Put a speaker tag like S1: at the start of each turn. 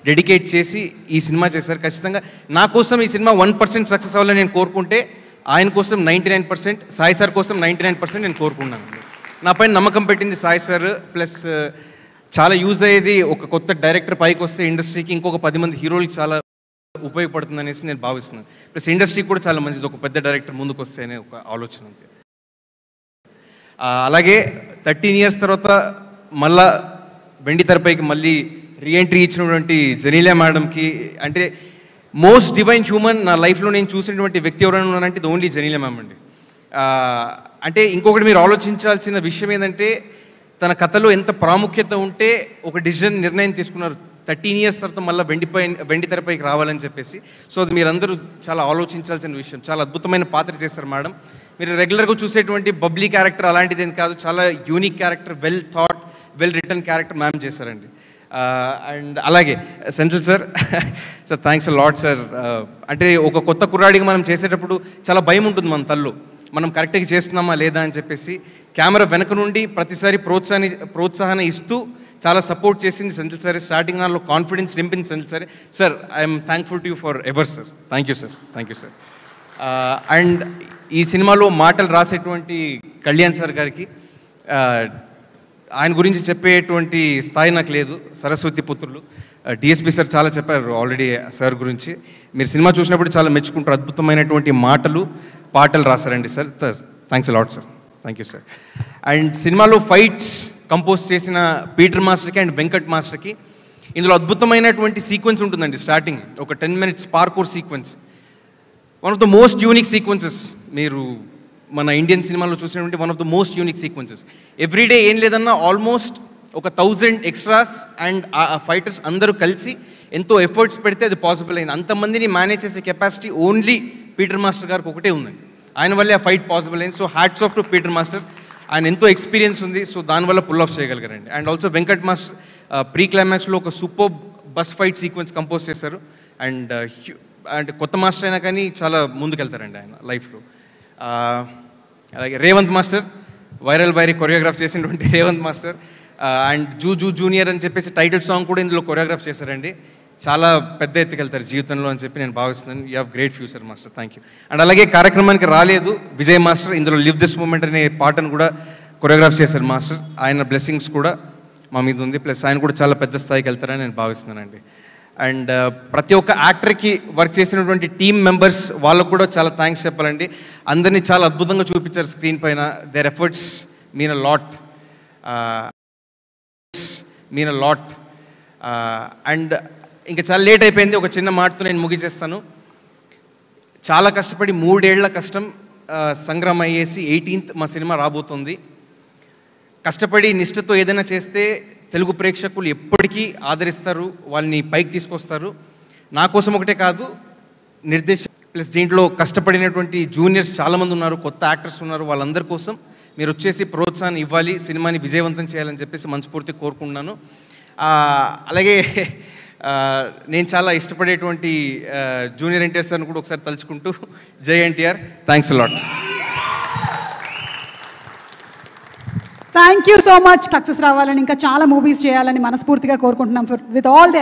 S1: Dedicate చేసి ఈ cinema చేశారు. ఖచ్చితంగా నా కోసం ఈ సినిమా 1% సక్సెస్ అవ్వాలని నేను కోరుకుంటే ఆయన కోసం 99%, సాయి సార్ కోసం 99% నేను కోరుకున్నాను. నా పైన నమ్మకం పెట్టింది సాయి సార్. ప్లస్ చాలా యూజ్ అయ్యేది ఒక కొత్త డైరెక్టర్ పైకి వస్తే ఇండస్ట్రీకి ఇంకొక 10 మంది హీరోలకి చాలా ఉపయోగపడుతుంది అనేసి నేను భావిస్తున్నాను. ప్లస్ ఇండస్ట్రీకి కూడా చాలా మంచిది ఒక పెద్ద డైరెక్టర్ ముందుకు వస్తే అనే ఒక ఆలోచన ఉంది. అలాగే 13 years తర్వాత మళ్ళా వెండి తెరపైకి మళ్ళీ రీఎంట్రీ ఇచ్చినటువంటి జెనీలియా మేడంకి, అంటే మోస్ట్ డివైన్ హ్యూమన్ నా లైఫ్లో నేను చూసినటువంటి వ్యక్తి ఎవరైనా ఉన్నారంటే ఇది ఓన్లీ జెనీలియా మ్యామ్ అండి. అంటే ఇంకొకటి మీరు ఆలోచించాల్సిన విషయం ఏంటంటే తన కథలో ఎంత ప్రాముఖ్యత ఉంటే ఒక నిర్ణయం తీసుకున్నారు 13 years తర్వాత మళ్ళీ వెండి తెరపైకి రావాలని చెప్పేసి. సో అది మీరందరూ చాలా ఆలోచించాల్సిన విషయం. చాలా అద్భుతమైన పాత్ర చేస్తారు మేడం. మీరు రెగ్యులర్గా చూసేటువంటి బబ్లీ క్యారెక్టర్ అలాంటిది ఏం కాదు, చాలా unique character, well thought, well return character ma'am చేశారండి. అండ్ అలాగే Senthil sir, sir thanks a lot sir. అంటే ఒక కొత్త కుర్రాడిగా మనం చేసేటప్పుడు చాలా భయం ఉంటుంది మన తల్లో, మనం కరెక్ట్గా చేస్తున్నామా లేదా అని చెప్పేసి. కెమెరా వెనక నుండి ప్రతిసారి ప్రోత్సాహాన్ని ఇస్తూ చాలా సపోర్ట్ చేసింది సెంథిల్ సార్. స్టార్టింగ్ నాలో కాన్ఫిడెన్స్ నింపింది Senthil sir. Sir I'm thankful to you for ever sir. Thank you sir, thank you sir. And ఈ సినిమాలో మాటలు రాసేటువంటి కళ్యాణ్ సార్ గారికి, ఆయన గురించి చెప్పేటువంటి స్థాయి నాకు లేదు. సరస్వతి పుత్రులు డిఎస్పి సార్ చాలా చెప్పారు ఆల్రెడీ సార్ గురించి. మీరు సినిమా చూసినప్పుడు చాలా మెచ్చుకుంటారు. అద్భుతమైనటువంటి పాటలు రాశారండి sir. Thanks lot sir, thank you sir. And సినిమాలో ఫైట్స్ కంపోజ్ చేసిన పీటర్ మాస్టర్కి అండ్ వెంకట్ మాస్టర్కి. ఇందులో అద్భుతమైనటువంటి సీక్వెన్స్ ఉంటుందండి. స్టార్టింగ్ ఒక 10 minutes parkour sequence, one of the most unique sequences మీరు మన ఇండియన్ సినిమాలో చూసినటువంటి one of the most unique sequences. Everyday ఏం లేదన్నా ఆల్మోస్ట్ ఒక 1000 extras అండ్ ఆ ఫైటర్స్ అందరూ కలిసి ఎంతో ఎఫర్ట్స్ పెడితే అది పాసిబుల్ అయింది. అంతమందిని మేనేజ్ చేసే కెపాసిటీ ఓన్లీ పీటర్ మాస్టర్ గారికి ఒకటే ఉందండి. ఆయన వల్లే ఆ ఫైట్ పాసిబుల్ అయింది. So hats off to Peter master. ఆయన ఎంతో ఎక్స్పీరియన్స్ ఉంది, సో దానివల్ల పుల్ ఆఫ్ చేయగలిగారండి. And also Venkat master pre క్లైమాక్స్లో ఒక super bus fight sequence compose చేశారు. అండ్ అంటే కొత్త మాస్టర్ అయినా కానీ చాలా ముందుకెళ్తారండి ఆయన లైఫ్లో. అలాగే రేవంత్ మాస్టర్, వైరీ కొరియోగ్రాఫ్ చేసినటువంటి రేవంత్ మాస్టర్. అండ్ జూనియర్ అని చెప్పేసి టైటిల్ సాంగ్ కూడా ఇందులో కొరియోగ్రాఫ్ చేశారండి. చాలా పెద్ద ఎత్తుకెళ్తారు జీవితంలో అని చెప్పి నేను భావిస్తున్నాను. You have great future master, thank you. And అలాగే కార్యక్రమానికి రాలేదు విజయ్ మాస్టర్, ఇందులో లివ్ దిస్ మూమెంట్ అనే పాటను కూడా కొరియోగ్రాఫ్ చేశారు మాస్టర్. ఆయన బ్లెస్సింగ్స్ కూడా మా మీద ఉంది. ప్లస్ ఆయన కూడా చాలా పెద్ద స్థాయికి వెళ్తారని నేను భావిస్తున్నానండి. అండ్ ప్రతి ఒక్క యాక్టర్కి వర్క్ చేసినటువంటి టీమ్ మెంబర్స్ వాళ్ళకు కూడా చాలా థ్యాంక్స్ చెప్పాలండి. అందరినీ చాలా అద్భుతంగా చూపించారు స్క్రీన్ పైన. Their efforts mean a lot. And ఇంకా చాలా లేట్ అయిపోయింది. ఒక చిన్న మాటతో నేను ముగిచేస్తాను. చాలా కష్టపడి 3 ఏళ్ల కష్టం సంగ్రామం అయ్యేసి 18th మా సినిమా రాబోతుంది. కష్టపడి నిష్ఠతో ఏదైనా చేస్తే తెలుగు ప్రేక్షకులు ఎప్పటికీ ఆదరిస్తారు, వాళ్ళని పైకి తీసుకొస్తారు. నా కోసం ఒకటే కాదు, ప్లస్ దీంట్లో కష్టపడినటువంటి జూనియర్స్ చాలామంది ఉన్నారు, కొత్త యాక్టర్స్ ఉన్నారు. వాళ్ళందరి కోసం మీరు వచ్చేసి ప్రోత్సాహాన్ని ఇవ్వాలి, సినిమాని విజయవంతం చేయాలని చెప్పేసి మనస్ఫూర్తిగా కోరుకుంటున్నాను. అలాగే నేను చాలా ఇష్టపడేటువంటి జూనియర్ ఎన్టీఆర్ సార్ని కూడా ఒకసారి తలుచుకుంటూ, జై NTR, thanks lot.
S2: Thank you so much. Success రావాలని, ఇంకా చాలా మూవీస్ చేయాలని మనస్ఫూర్తిగా కోరుకుంటున్నాం విత్ ఆల్ ది